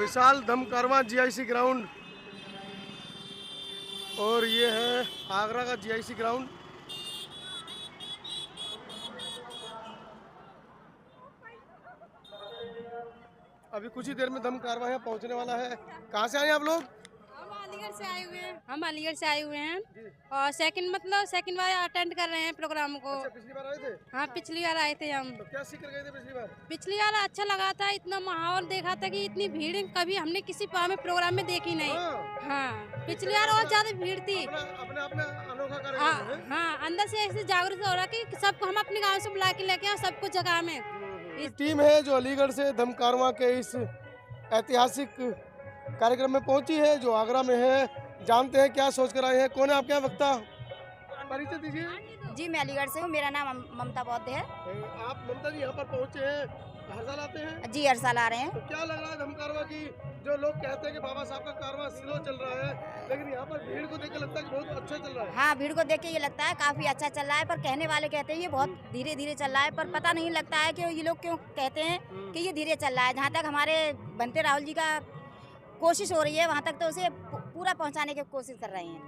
विशाल धम कारवां GIC ground और ये है आगरा का जीआईसी ग्राउंड। अभी कुछ ही देर में धम कारवां यहाँ पहुँचने वाला है। कहाँ से आए हैं आप लोग? हम अलीगढ़ से आए हुए हैं और सेकंड बार अटेंड कर रहे हैं प्रोग्राम को। अच्छा, पिछली बार आए थे? हाँ, पिछली बार आए थे हम। तो क्या सीख कर गए थे पिछली बार? पिछली बार अच्छा लगा था, इतना माहौल देखा था कि इतनी भीड़ कभी हमने किसी प्रोग्राम में देखी नहीं। हाँ, पिछली बार और ज्यादा भीड़ थी। अपने अनोखा कार्यक्रम है। हाँ, अंदर से ऐसे जागरूक हो रहा कि सबको हम अपने गाँव से बुला के लेके आए सबको जगह में। इस टीम है जो अलीगढ़ से धम कारवां के इस ऐतिहासिक कार्यक्रम में पहुंची है जो आगरा में है। जानते हैं क्या सोच कर आए हैं। कौन है आपके यहाँ वक्ता? परिचय दीजिए। जी, मैं अलीगढ़ से हूँ। मेरा नाम ममता बौद्ध है। आप ममता जी यहाँ पर पहुँचे हैं, हर साल आते हैं? जी, हर साल आ रहे हैं। तो क्या लग रहा है धम कारवां की? जो लोग कहते हैं कि बाबा साहब का कारवां स्लो चल रहा है, लेकिन यहाँ पर भीड़ को देख के लगता है कि बहुत अच्छा चल रहा है। हाँ, भीड़ को देख के ये लगता है काफी अच्छा चल रहा है, पर कहने वाले कहते हैं ये बहुत धीरे धीरे चल रहा है, पर पता नहीं लगता है कि ये लोग क्यों कहते हैं कि ये धीरे चल रहा है। जहाँ तक हमारे बनते राहुल जी का कोशिश हो रही है, वहाँ तक तो उसे पूरा पहुँचाने की कोशिश कर रहे हैं,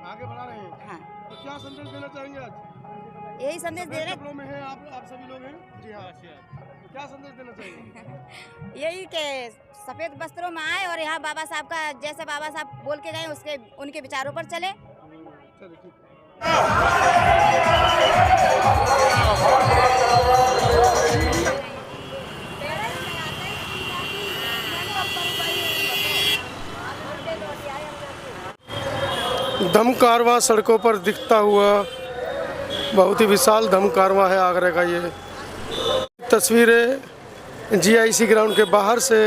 आगे बढ़ा रहे हैं। हाँ, तो क्या संदेश देना चाहेंगे आज? यही संदेश दे रहे कपड़ों में है आप सभी लोग हैं। जी हाँ, क्या संदेश देना चाहिए? यही के सफेद वस्त्रों में आए और यहाँ बाबा साहब का जैसे बाबा साहब बोल के गए उनके विचारों पर चले। चलिए, ठीक है। धम कारवां सड़कों पर दिखता हुआ बहुत ही विशाल धम कारवां है आगरा का। ये तस्वीरें जीआईसी ग्राउंड के बाहर से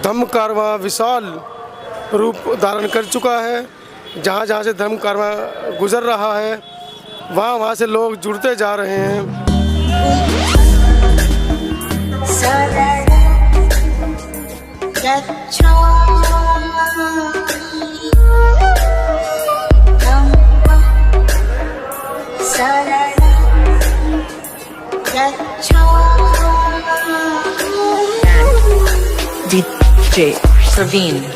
धम कारवां विशाल रूप धारण कर चुका है। जहाँ जहाँ से धम कारवां गुजर रहा है वहाँ से लोग जुड़ते जा रहे हैं। DJ Praveen.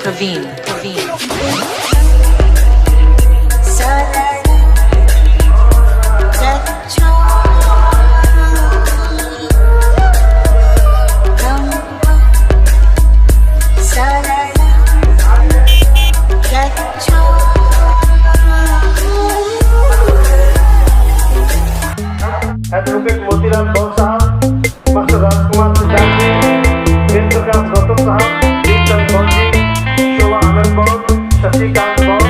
एडवोकेट मोतीलाल गौर साहब, मास्टर राजकुमार सिद्धार्थ जी, वेद प्रकाश गौतम साहब, दीपचंद गौर जी, शोभा आनंद गौर, शशिकांत गौर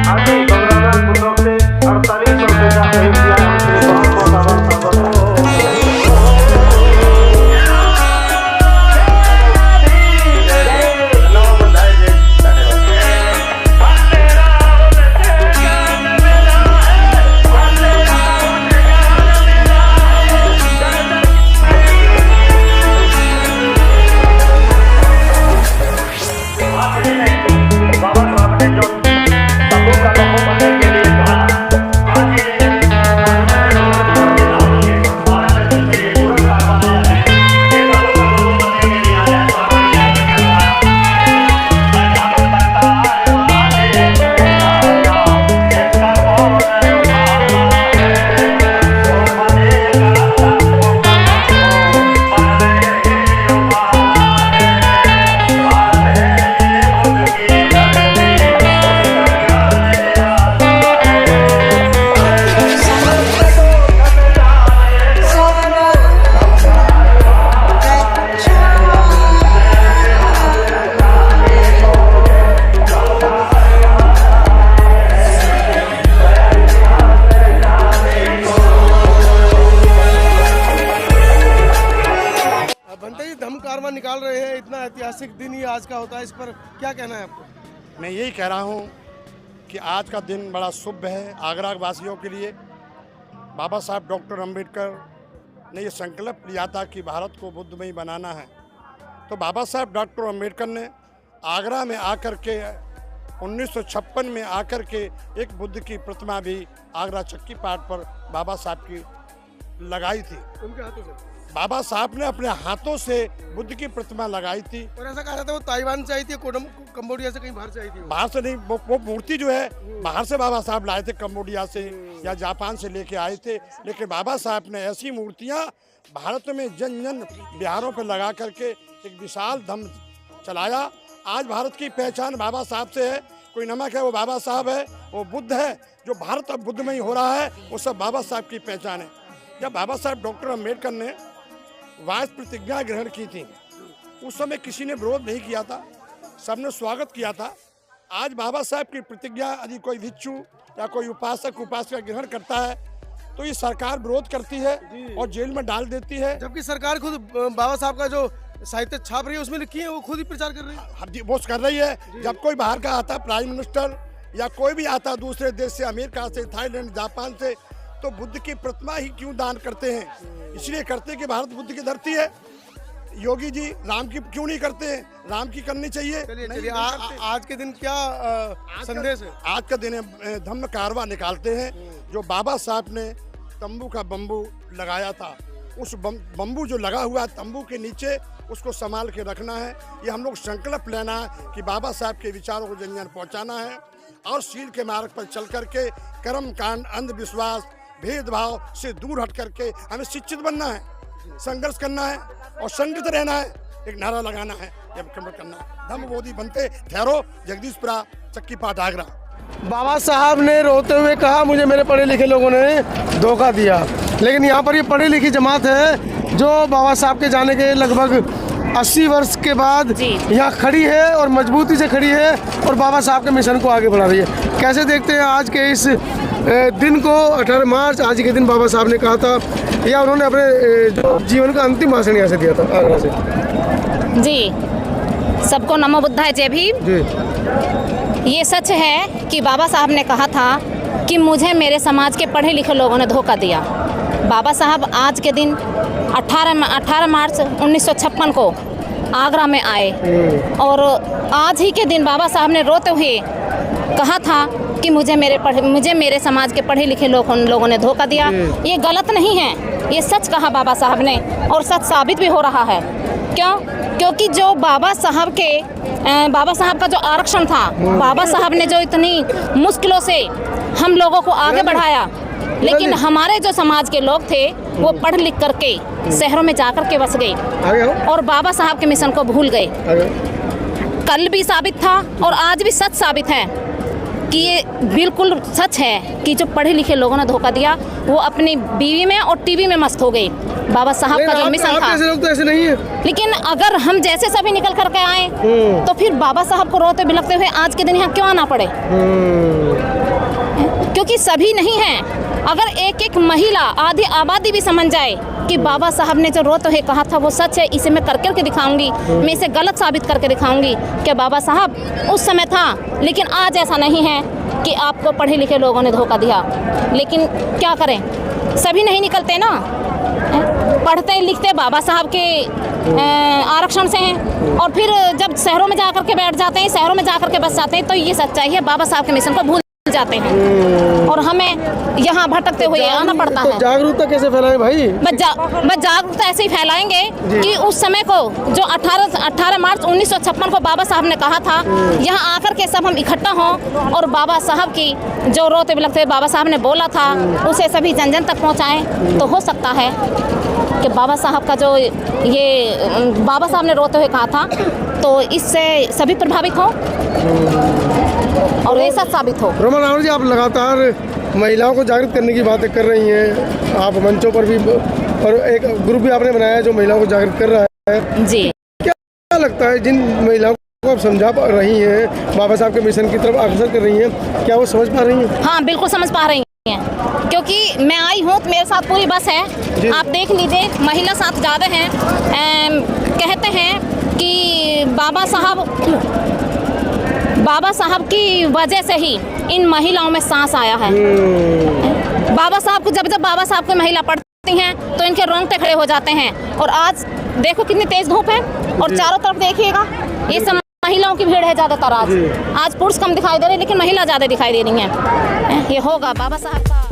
आदि गौराना कुंडों से 48 रुपये का सहयोग दिया। उनके बहुत बहुत आभार साहब। धम कारवां निकाल रहे हैं, इतना ऐतिहासिक दिन ही आज का होता है, इस पर क्या कहना है आपको? मैं यही कह रहा हूँ कि आज का दिन बड़ा शुभ है आगरा वासियों के लिए। बाबा साहब डॉक्टर अम्बेडकर ने ये संकल्प लिया था कि भारत को बुद्धमय बनाना है, तो बाबा साहब डॉक्टर अम्बेडकर ने आगरा में आकर के 1956 में आकर के एक बुद्ध की प्रतिमा भी आगरा चक्की पाट पर बाबा साहब की लगाई थी उनके हाथों से। बाबा साहब ने अपने हाथों से बुद्ध की प्रतिमा लगाई थी। और ऐसा कहा जाता है वो ताइवान से आई थी, कंबोडिया से, कहीं बाहर से आई थी। बाहर से नहीं, वो मूर्ति जो है बाहर से बाबा साहब लाए थे, कंबोडिया से या जापान से लेके आए थे। लेकिन बाबा साहब ने ऐसी मूर्तियाँ भारत में जन जन बिहारों पर लगा करके एक विशाल धम्म चलाया। आज भारत की पहचान बाबा साहब से है। कोई नमक है वो बाबा साहब है, वो बुद्ध है। जो भारत अब बुद्धमय हो रहा है वो सब बाबा साहब की पहचान है। जब बाबा साहब डॉक्टर अम्बेडकर ने वाइस प्रतिज्ञा ग्रहण की थी, उस समय किसी ने विरोध नहीं किया था, सबने स्वागत किया था। आज बाबा साहब की प्रतिज्ञा यदि कोई भिक्षु या कोई उपासक उपासिका ग्रहण करता है तो ये सरकार विरोध करती है और जेल में डाल देती है। जबकि सरकार खुद बाबा साहब का जो साहित्य छाप रही है उसमें लिखी है, वो खुद ही प्रचार कर रही है। वो कर रही है। जब कोई बाहर का आता, प्राइम मिनिस्टर या कोई भी आता दूसरे देश से, अमेरिका से, थाईलैंड, जापान से, तो बुद्ध की प्रतिमा ही क्यों दान करते हैं? इसलिए करते हैं कि भारत बुद्ध की धरती है। योगी जी राम की क्यों नहीं करते हैं? राम की करनी चाहिए। चलिए आज के दिन क्या संदेश है? आज का दिन है धम्म कारवा निकालते हैं। जो बाबा साहब ने तंबू का बम्बू लगाया था, उस बम्बू जो लगा हुआ है तंबू के नीचे, उसको संभाल के रखना है। ये हम लोग संकल्प लेना है कि बाबा साहब के विचारों को जन जन पहुँचाना है और शील के मार्ग पर चल करके कर्म कांड, अंधविश्वास, भेदभाव से दूर हट करके हमें शिक्षित बनना है, संघर्ष करना है और संगठित रहना है। एक नारा लगाना है, करना है। धम्म बोधि बनते ठहरो। जगदीशपुरा, चक्की पाट, आगरा। बाबा साहब ने रोते हुए कहा मुझे मेरे पढ़े लिखे लोगों ने धोखा दिया। लेकिन यहाँ पर ये पढ़ी लिखी जमात है जो बाबा साहब के जाने के लगभग 80 वर्ष के बाद यहाँ खड़ी है और मजबूती से खड़ी है और बाबा साहब के मिशन को आगे बढ़ा रही है। कैसे देखते हैं आज के इस दिन को? 18 मार्च आज के दिन बाबा साहब ने कहा था, या उन्होंने अपने जो जीवन का अंतिम भाषण यहाँ से दिया था, आगरा से। जी, सबको नमो बुद्धाय, जय भीम जी। ये सच है कि बाबा साहब ने कहा था कि मुझे मेरे समाज के पढ़े लिखे लोगों ने धोखा दिया। बाबा साहब आज के दिन 18 मार्च 1956 को आगरा में आए और आज ही के दिन बाबा साहब ने रोते हुए कहा था कि मुझे मेरे समाज के पढ़े लिखे लोगों ने धोखा दिया। ये गलत नहीं है, ये सच कहा बाबा साहब ने और सच साबित भी हो रहा है। क्यों? क्योंकि जो बाबा साहब का जो आरक्षण था, बाबा साहब ने जो इतनी मुश्किलों से हम लोगों को आगे बढ़ाया, लेकिन हमारे जो समाज के लोग थे वो पढ़ लिख करके शहरों में जाकर के बस गए और बाबा साहब के मिशन को भूल गए। कल भी साबित था और आज भी सच साबित है कि ये बिल्कुल सच है कि जो पढ़े लिखे लोगों ने धोखा दिया वो अपनी बीवी में और टीवी में मस्त हो गई। बाबा साहब का जो मिशन था, ऐसे लोग तो ऐसे नहीं है। लेकिन अगर हम जैसे सभी निकल करके आए तो फिर बाबा साहब को रोते बिलखते हुए आज के दिन यहाँ क्यों आना पड़े? क्योंकि सभी नहीं हैं। अगर एक एक महिला, आधी आबादी भी समझ जाए कि बाबा साहब ने जो रोते हुए कहा था वो सच है, इसे मैं करके दिखाऊंगी, मैं इसे गलत साबित करके दिखाऊंगी कि बाबा साहब उस समय था, लेकिन आज ऐसा नहीं है कि आपको पढ़े लिखे लोगों ने धोखा दिया। लेकिन क्या करें, सभी नहीं निकलते ना, पढ़ते लिखते बाबा साहब के आरक्षण से हैं और फिर जब शहरों में जाकर के बैठ जाते हैं, शहरों में जाकर के बस जाते हैं, तो ये सच्चाई है, बाबा साहब के मिशन को भूल जाते हैं और हमें यहाँ भटकते हुए आना पड़ता है। जागरूकता कैसे फैलाएं भाई? बस जागरूकता ऐसे ही फैलाएंगे कि उस समय को जो 18 मार्च 1956 को बाबा साहब ने कहा था, यहाँ आकर के सब हम इकट्ठा हों और बाबा साहब की जो रोते बिलखते बाबा साहब ने बोला था उसे सभी जन जन तक पहुँचाएं। तो हो सकता है कि बाबा साहब का जो ये बाबा साहब ने रोते हुए कहा था तो इससे सभी प्रभावित हो और ऐसा साबित हो। रोमा रावण जी, आप लगातार महिलाओं को जागृत करने की बातें कर रही हैं, आप मंचों पर भी, और एक ग्रुप भी आपने बनाया है जो महिलाओं को जागृत कर रहा है जी। क्या लगता है जिन महिलाओं को आप समझा रही हैं, बाबा साहब के मिशन की तरफ अग्रसर कर रही हैं, क्या वो समझ पा रही हैं? हाँ, बिल्कुल समझ पा रही हैं, क्योंकि मैं आई हूँ तो मेरे साथ पूरी बस है। आप देख लीजिए, महिला साथ ज़्यादा हैं। कहते हैं कि बाबा साहब की वजह से ही इन महिलाओं में सांस आया है। बाबा साहब को जब बाबा साहब को महिला पढ़ती हैं तो इनके रोंगटे खड़े हो जाते हैं। और आज देखो कितनी तेज धूप है और चारों तरफ देखिएगा, ये सब महिलाओं की भीड़ है ज़्यादातर। आज पुरुष कम दिखाई दे रहे, लेकिन महिला ज़्यादा दिखाई दे रही हैं। ये होगा बाबा साहब का